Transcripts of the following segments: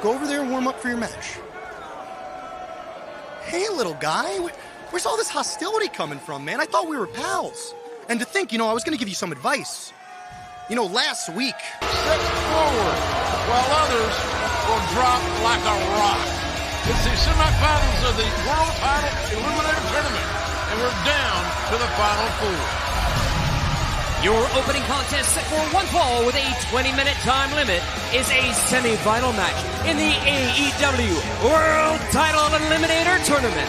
Go over there and warm up for your match. Hey, little guy. Where's all this hostility coming from, man? I thought we were pals. And to think, I was going to give you some advice. Last week... Steps forward, while others will drop like a rock. It's the semifinals of the World Title Eliminator Tournament, and we're down to the Final Four. Your opening contest set for one fall with a 20-minute time limit is a semi-final match in the AEW World Title Eliminator Tournament.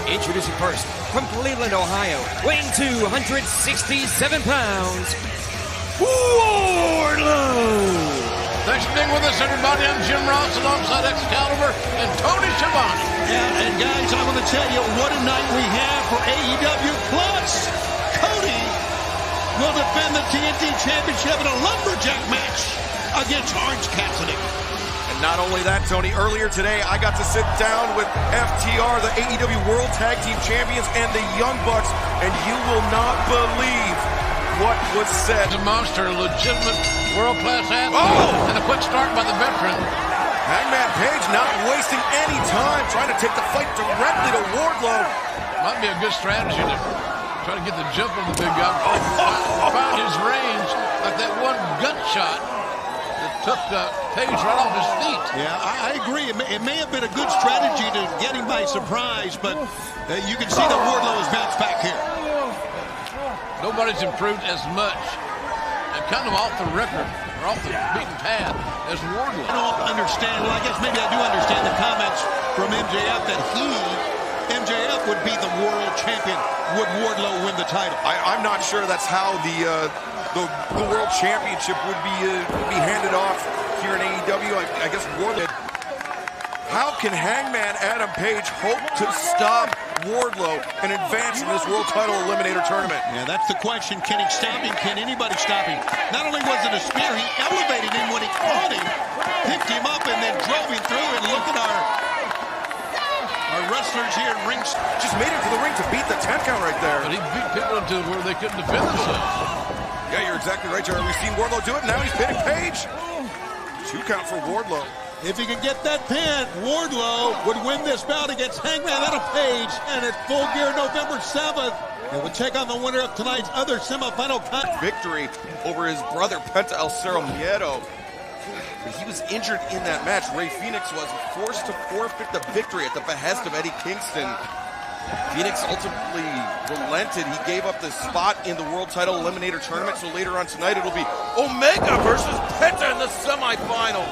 Introducing first, from Cleveland, Ohio, weighing 267 pounds, Wardlow! Thanks for being with us, everybody. I'm Jim Ross alongside Excalibur and Tony Schiavone. Yeah, and guys, I'm going to tell you what a night we have for AEW. Plus, Cody will defend the TNT Championship in a lumberjack match against Orange Cassidy. And not only that, Tony, earlier today I got to sit down with FTR, the AEW World Tag Team Champions, and the Young Bucks, and you will not believe what was said. The monster, a legitimate world-class athlete, and a quick start by the veteran. Hangman Page not wasting any time, trying to take the fight directly to Wardlow. Might be a good strategy to try to get the jump on the big guy. Find his range, like that one gut shot that took Page right off his feet. Yeah, I agree. It may have been a good strategy to get him by surprise, but you can see that Wardlow has bounced back here. Nobody's improved as much, and kind of off the record, or off the beaten path, as Wardlow. I don't understand, well, I guess maybe I do understand the comments from MJF that MJF would be the world champion. Would Wardlow win the title? I'm not sure that's how the world championship would be handed off here in AEW. I guess Wardlow. How can Hangman Adam Page hope to stop Wardlow and advance in this World Title Eliminator Tournament? Yeah, that's the question. Can he stop him? Can anybody stop him? Not only was it a spear, he elevated him when he caught him, picked him up, and then drove him through. And look at our wrestlers here in rings. Just made it to the ring to beat the 10 count right there. But he beat people into where they couldn't defend themselves. Yeah, you're exactly right, Jared. We've seen Wardlow do it, and now he's pinning Page. 2 count for Wardlow. If he can get that pin, Wardlow would win this bout against Hangman Adam Page. And at Full Gear November 7th, it would take on the winner of tonight's other semifinal victory over his brother, Penta El Cerro Miedo. But he was injured in that match. Rey Fenix was forced to forfeit the victory at the behest of Eddie Kingston. Phoenix ultimately relented. He gave up the spot in the World Title Eliminator Tournament, so later on tonight it'll be Omega versus Penta in the semifinal.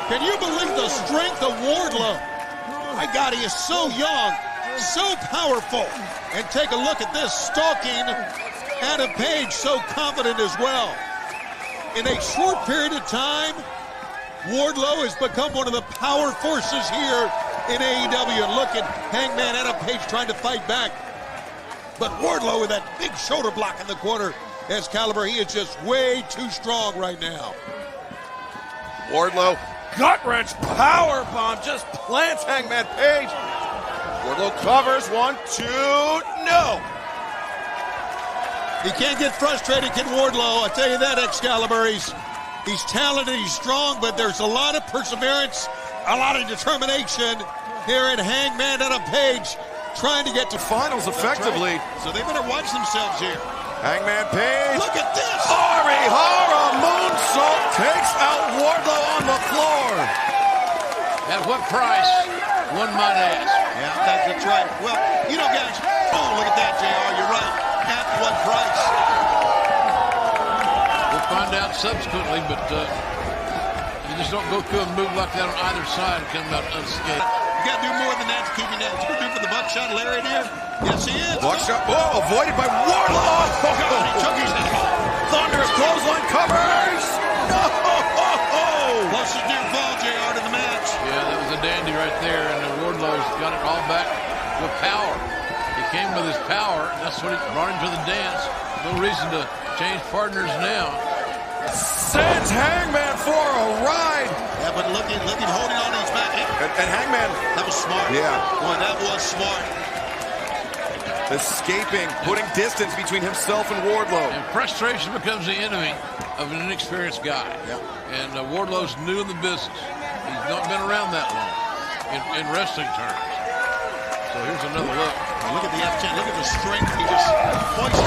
Can you believe the strength of Wardlow? My God, he is so young, so powerful. And take a look at this, stalking Adam Page, so confident as well. In a short period of time, Wardlow has become one of the power forces here in AEW. And look at Hangman Adam Page trying to fight back. But Wardlow with that big shoulder block in the corner, Excalibur, he is just way too strong right now. Wardlow, gut-wrench power bomb, just plants Hangman Page. Wardlow covers, 1, 2, no. He can't get frustrated, can Wardlow. I tell you that, Excalibur. He's talented, he's strong, but there's a lot of perseverance, a lot of determination here in Hangman Adam Page, trying to get to finals effectively. Right. So they better watch themselves here. Hangman Page. Look at this! Arihara moonsault takes out Wardlow on the floor. At what price? One might ask. Yeah, that's right. Well, you know, guys, look at that, JR. You're right. At what price? We'll find out subsequently, but you just don't go through a move like that on either side and come out unscathed. You got to do more than that to keep you down. Is he going to do for the buckshot lariat here? Yes, he is. Buckshot. Oh, avoided by Wardlow. Oh, God, he took his head off. Thunderous clothesline covers. No. Plus his near fall, JR, to the match. Yeah, that was a dandy right there, and Wardlow's got it all back with power. He came with his power, and that's what brought him to the dance. No reason to change partners now. Sends Hangman for a ride. Yeah, but look at him holding on to his back. And Hangman. That was smart. Yeah. Boy, that was smart. Escaping, putting distance between himself and Wardlow. And frustration becomes the enemy of an inexperienced guy. Yeah. And Wardlow's new in the business. He's not been around that long in wrestling terms. So here's another look. Look at the F10. Look at the strength. He just hoisted.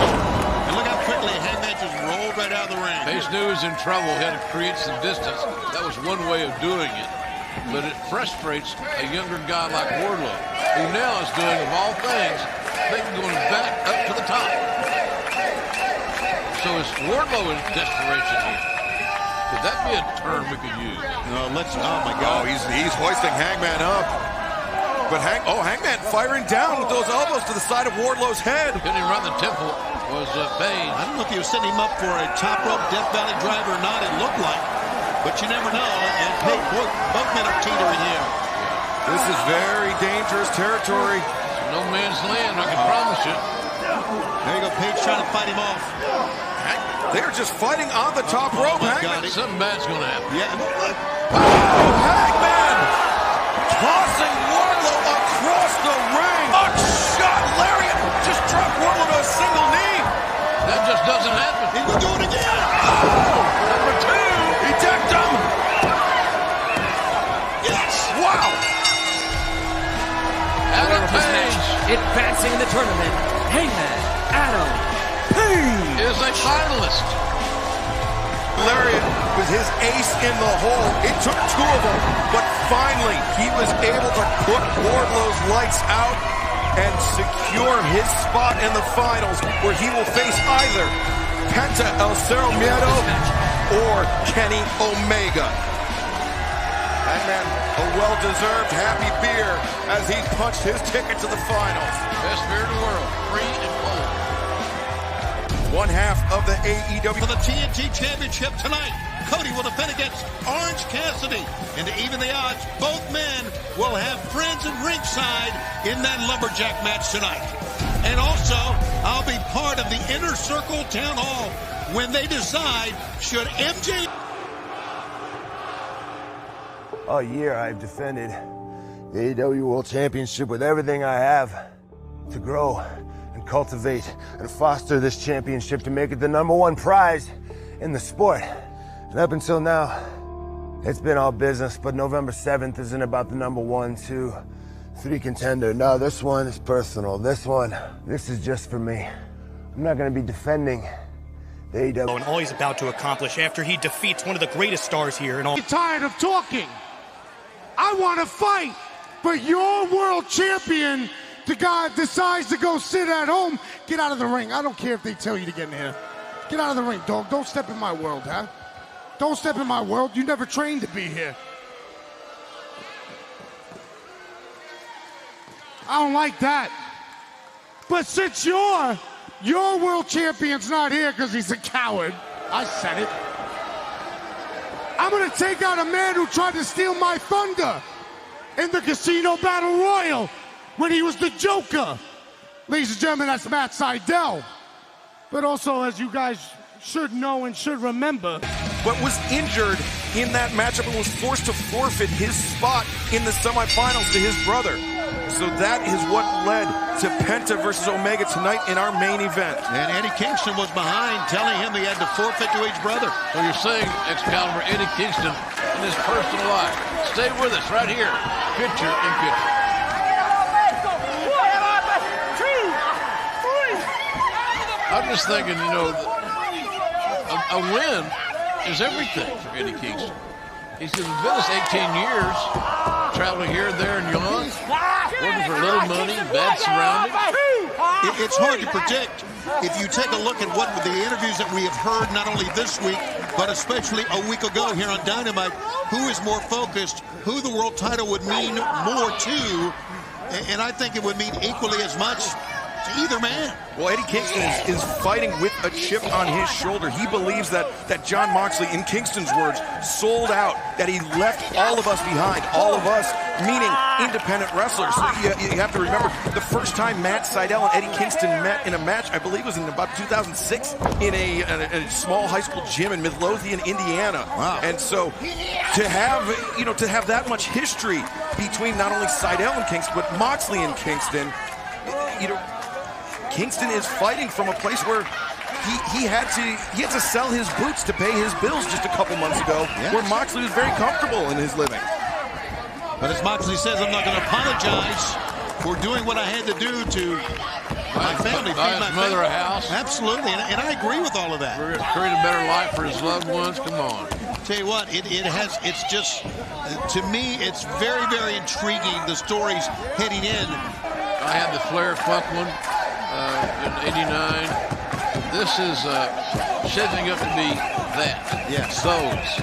And look how quickly Hangman just rolled right out of the ring. Pace knew he was in trouble. He had to create some distance. That was one way of doing it. But it frustrates a younger guy like Wardlow, who now is doing, of all things, going back up to the top. So is Wardlow in desperation here? Could that be a term we could use? Oh my God. He's hoisting Hangman up. But Hangman firing down with those elbows to the side of Wardlow's head. Hitting him right in the temple was Page. I don't know if he was setting him up for a top rope Death Valley driver or not. It looked like. But you never know. And hey, both men are teetering here. This is very dangerous territory. It's no man's land, I can promise you. There you go, Page trying to fight him off. They're just fighting on the top rope. Hangman. Something bad's going to happen. Yeah. Hangman tossing Wardlow across the ring. A shot lariat just dropped Wardlow to a single knee. That just doesn't happen. He will do it again. Number 2. He decked him. Yes. Wow. Adam Page Advancing in the tournament, Hangman Adam Page is a finalist. Lariat was his ace in the hole. It took 2 of them, but finally he was able to put Wardlow's lights out and secure his spot in the finals, where he will face either Penta El Zero Miedo or Kenny Omega. Hangman, a well-deserved happy beer as he punched his ticket to the finals. Best beer in the world, free and cold. One half of the AEW For the TNT Championship tonight, Cody will defend against Orange Cassidy. And to even the odds, both men will have friends at ringside in that lumberjack match tonight. And also, I'll be part of the Inner Circle Town Hall when they decide should MJ... All year I've defended the AEW World Championship with everything I have to grow and cultivate and foster this championship to make it the #1 prize in the sport. And up until now, it's been all business, but November 7th isn't about the #1, 2, 3 contender. No, this one is personal. This is just for me. I'm not gonna be defending the AEW. And all he's about to accomplish after he defeats one of the greatest stars here and all. I'm tired of talking. I want to fight, but your world champion, the guy decides to go sit at home. Get out of the ring. I don't care if they tell you to get in here. Get out of the ring, dog. Don't step in my world, huh? Don't step in my world. You never trained to be here. I don't like that. But since your world champion's not here because he's a coward, I said it. I'm gonna take out a man who tried to steal my thunder in the Casino Battle Royal when he was the Joker. Ladies and gentlemen, that's Matt Sydal. But also, as you guys should know and should remember, but was injured in that matchup and was forced to forfeit his spot in the semifinals to his brother. So that is what led to Penta versus Omega tonight in our main event. And Eddie Kingston was behind, telling him he had to forfeit to each brother. So you're saying, Excalibur, Eddie Kingston in his personal life. Stay with us right here. Picture in picture. I'm just thinking, you know, a win is everything for Eddie Kingston. He's been with us 18 years, traveling here, there, and yon, working for little money, bad surroundings. It's hard to predict if you take a look at what the interviews that we have heard, not only this week, but especially a week ago here on Dynamite, who is more focused, who the world title would mean more to, and I think it would mean equally as much to either man. Well, Eddie Kingston is fighting with a chip on his shoulder. He believes that John Moxley, in Kingston's words, sold out, that he left all of us behind, all of us, meaning independent wrestlers. So you have to remember, the first time Matt Sydal and Eddie Kingston met in a match, I believe was in about 2006, in a small high school gym in Midlothian, Indiana. Wow. And so to have that much history between not only Sydal and Kingston, but Moxley and Kingston, Kingston is fighting from a place where he had to sell his boots to pay his bills just a couple months ago, where Moxley was very comfortable in his living. But as Moxley says, I'm not going to apologize for doing what I had to do to my family. Buy his mother a house. Absolutely, and I agree with all of that. We're going to create a better life for his loved ones. Come on. Tell you what, it's just, to me, it's very, very intriguing, the stories heading in. I had the Flair fuck one in '89. This is shaping up to be that. Yes. Those.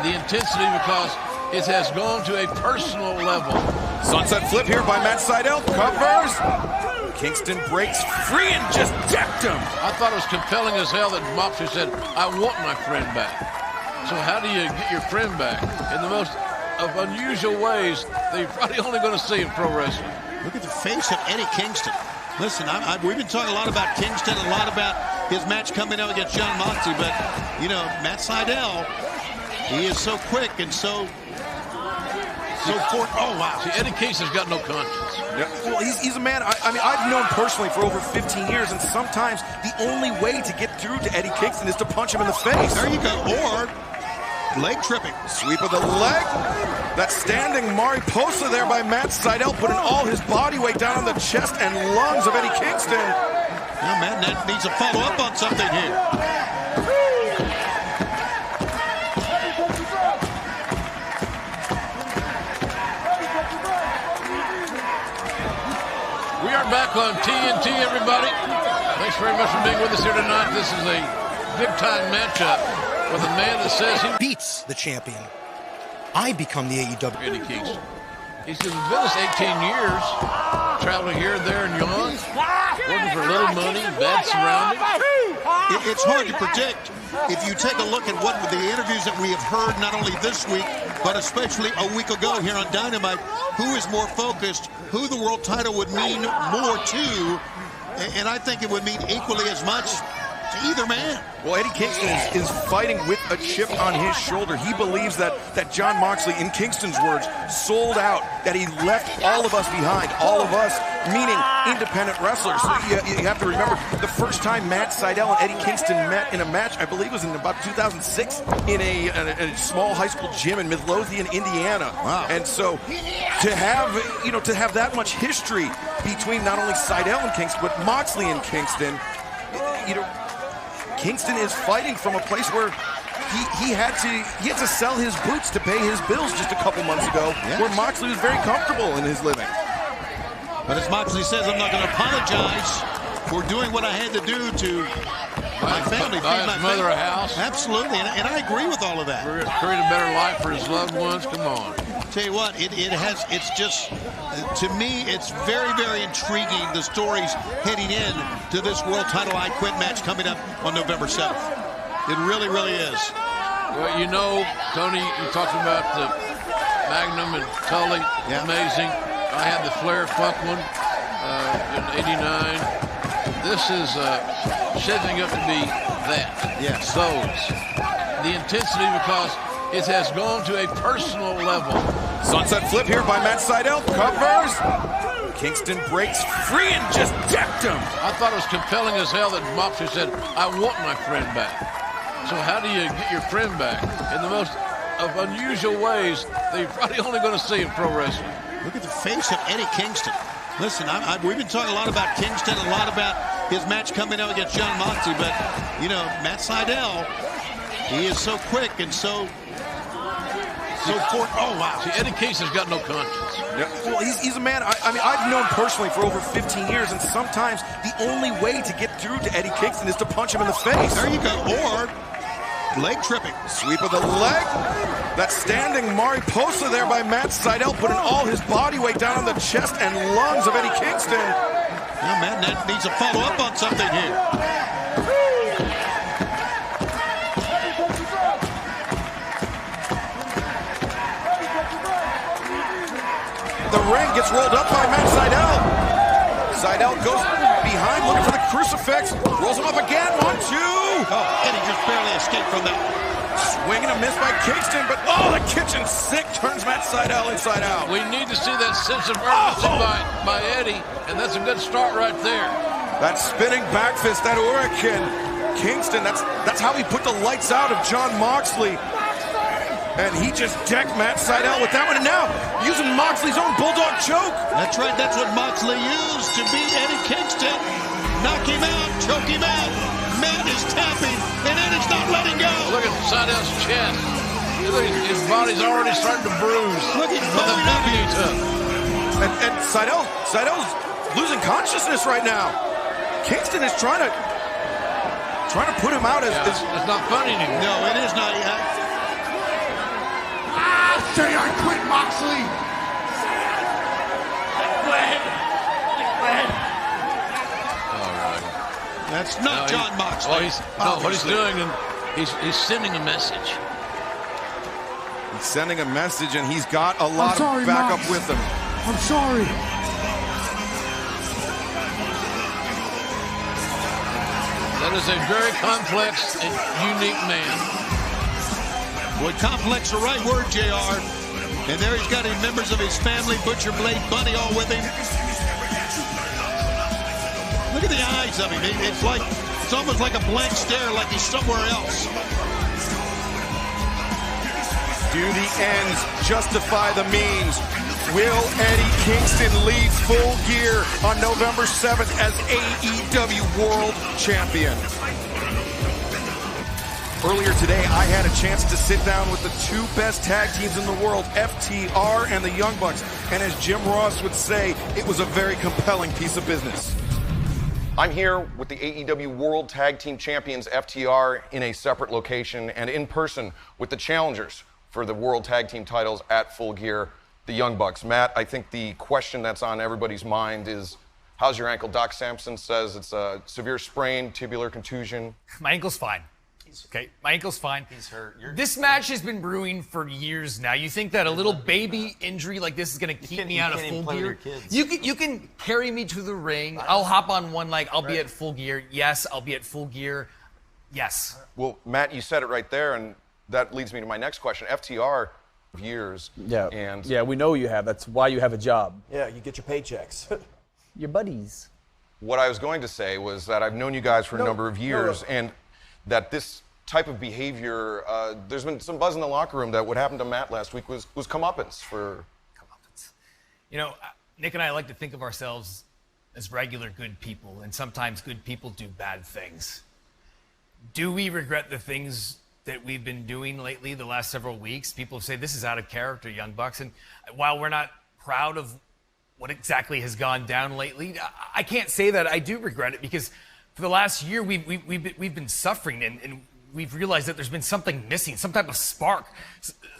The intensity, because it has gone to a personal level. Sunset flip here by Matt Sydal. Covers. Kingston breaks free and just decked him. I thought it was compelling as hell that Moxley said, I want my friend back. So how do you get your friend back? In the most of unusual ways that you're probably only going to see in pro wrestling. Look at the face of Eddie Kingston. Listen, we've been talking a lot about Kingston, a lot about his match coming up against Jon Moxley, but, you know, Matt Sydal, he is so quick and so forth. Oh, wow. See, Eddie Kingston's got no conscience. Yeah. Well, he's a man, I mean, I've known personally for over 15 years, and sometimes the only way to get through to Eddie Kingston is to punch him in the face. There you go. Or leg tripping. Sweep of the leg. That standing Mariposa there by Matt Sydal, putting all his body weight down on the chest and lungs of Eddie Kingston. Now, Matt needs to follow up on something here. We are back on TNT, everybody. Thanks very much for being with us here tonight. This is a big-time matchup with a man that says he beats the champion. I become the AEW. Eddie Kingston. He's been with us 18 years, traveling here, there, and yon, working for little money, bad surroundings. It's hard to predict. If you take a look at what the interviews that we have heard, not only this week, but especially a week ago here on Dynamite, who is more focused, who the world title would mean more to, and I think it would mean equally as much to either man. Well, Eddie Kingston is fighting with a chip on his shoulder. He believes that Jon Moxley, in Kingston's words, sold out, that he left all of us behind, all of us, meaning independent wrestlers. You have to remember, the first time Matt Sydal and Eddie Kingston met in a match, I believe was in about 2006, in a small high school gym in Midlothian, Indiana. Wow. And so to have that much history between not only Sydal and Kingston, but Moxley and Kingston, Kingston is fighting from a place where he had to sell his boots to pay his bills just a couple months ago, where Moxley was very comfortable in his living. But as Moxley says, I'm not going to apologize for doing what I had to do to my family. Buy his mother a house. Absolutely, and I agree with all of that. We're going to create a better life for his loved ones. Come on. Tell you what, it's just, to me, it's very, very intriguing, the stories heading in to this World Title I Quit match coming up on November 7th. It really, really is. Well, you know, Tony, you talked about the Magnum and Tully. Yeah. Amazing. I had the Flair fuck one in '89. This is shaping up to be that. Yes. Those. The intensity, because it has gone to a personal level. Sunset flip here by Matt Sydal. Covers. Kingston breaks free and just decked him. I thought it was compelling as hell that Moxley said, I want my friend back. So how do you get your friend back? In the most of unusual ways that you're probably only going to see in pro wrestling. Look at the face of Eddie Kingston. Listen, we've been talking a lot about Kingston, a lot about his match coming up against Jon Moxley, but, you know, Matt Sydal, he is so quick and so forth. Oh, wow. See, Eddie Kingston's got no conscience. Yeah. Well, he's a man, I mean, I've known personally for over 15 years, and sometimes the only way to get through to Eddie Kingston is to punch him in the face. There you go. Or leg tripping. Sweep of the leg. That standing Mariposa there by Matt Sydal, putting all his body weight down on the chest and lungs of Eddie Kingston. Now, Matt needs to follow up on something here. The ring gets rolled up by Matt Sydal. Sydal goes behind, looking for the crucifix. Rolls him up again. 1, 2. Oh, Eddie just barely escaped from that. Swing and a miss by Kingston, but the kitchen sink turns Matt Sydal inside out. We need to see that sense of urgency by Eddie, and that's a good start right there. That spinning back fist, that Hurricane. Kingston, that's how he put the lights out of Jon Moxley. And he just decked Matt Sydal with that one. And now using Moxley's own Bulldog choke. That's right. That's what Moxley used to beat Eddie Kingston. Knock him out. Choke him out. Matt is tapping. And Eddie's not letting go. Look at Sydal's chest. His body's already starting to bruise. Look, he's from the blowing up. beating he took. And Sydal's losing consciousness right now. Kingston is trying to put him out as... It's not funny anymore. No, it is not. Say I quit, Moxley. That's not John Moxley. What he's doing, he's sending a message. He's sending a message, and he's got a lot of backup Mox. with him. I'm sorry. That is a very complex and unique man. Boy, complex, the right word, JR. And there he's got members of his family, Butcher Blade Bunny, all with him. Look at the eyes of him. It's almost like a blank stare, like he's somewhere else. Do the ends justify the means? Will Eddie Kingston lead Full Gear on November 7th as AEW World Champion? Earlier today, I had a chance to sit down with the two best tag teams in the world, FTR and the Young Bucks. And as Jim Ross would say, it was a very compelling piece of business. I'm here with the AEW World Tag Team Champions, FTR, in a separate location and in person with the challengers for the World Tag Team titles at Full Gear, the Young Bucks. Matt, I think the question that's on everybody's mind is, how's your ankle? Doc Sampson says it's a severe sprain, tubular contusion. My ankle's fine. Okay, my ankle's fine. He's hurt. This match has been brewing for years now. You think that a little baby injury like this is going to keep me out of Full Gear? You can carry me to the ring. I'll hop on one leg. I'll be at Full Gear. Yes, I'll be at Full Gear. Yes. Well, Matt, you said it right there, and that leads me to my next question. FTR, years. Yeah. And yeah, we know you have. That's why you have a job. Yeah, you get your paychecks. Your buddies. what I was going to say was that I've known you guys for a number of years, and that this type of behavior, there's been some buzz in the locker room that what happened to Matt last week was comeuppance for... Comeuppance. You know, Nick and I like to think of ourselves as regular good people, and sometimes good people do bad things. Do we regret the things that we've been doing lately, the last several weeks? People say this is out of character, Young Bucks, and while we're not proud of what exactly has gone down lately, I can't say that I do regret it, because for the last year we've been suffering, and we've realized that there's been something missing, some type of spark,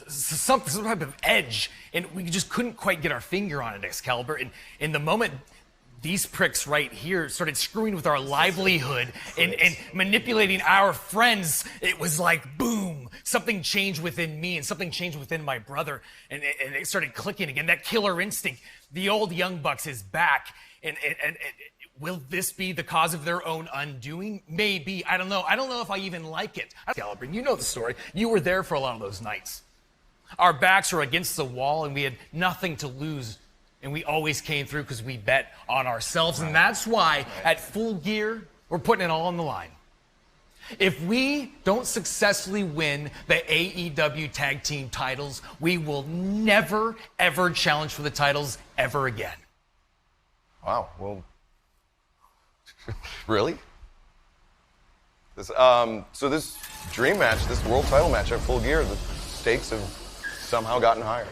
some type of edge, and we just couldn't quite get our finger on it, Excalibur. And in the moment these pricks right here started screwing with our livelihood and manipulating our friends, it was like, boom, something changed within me and something changed within my brother, and it started clicking again. That killer instinct, the old Young Bucks is back, and will this be the cause of their own undoing? Maybe. I don't know. I don't know if I even like it. Excalibur, you know the story. You were there for a lot of those nights. Our backs were against the wall, and we had nothing to lose. And we always came through because we bet on ourselves. And that's why at Full Gear, we're putting it all on the line. If we don't successfully win the AEW Tag Team titles, we will never, ever challenge for the titles ever again. Wow, well, really? So this dream match, this world title match at Full Gear, the stakes have somehow gotten higher.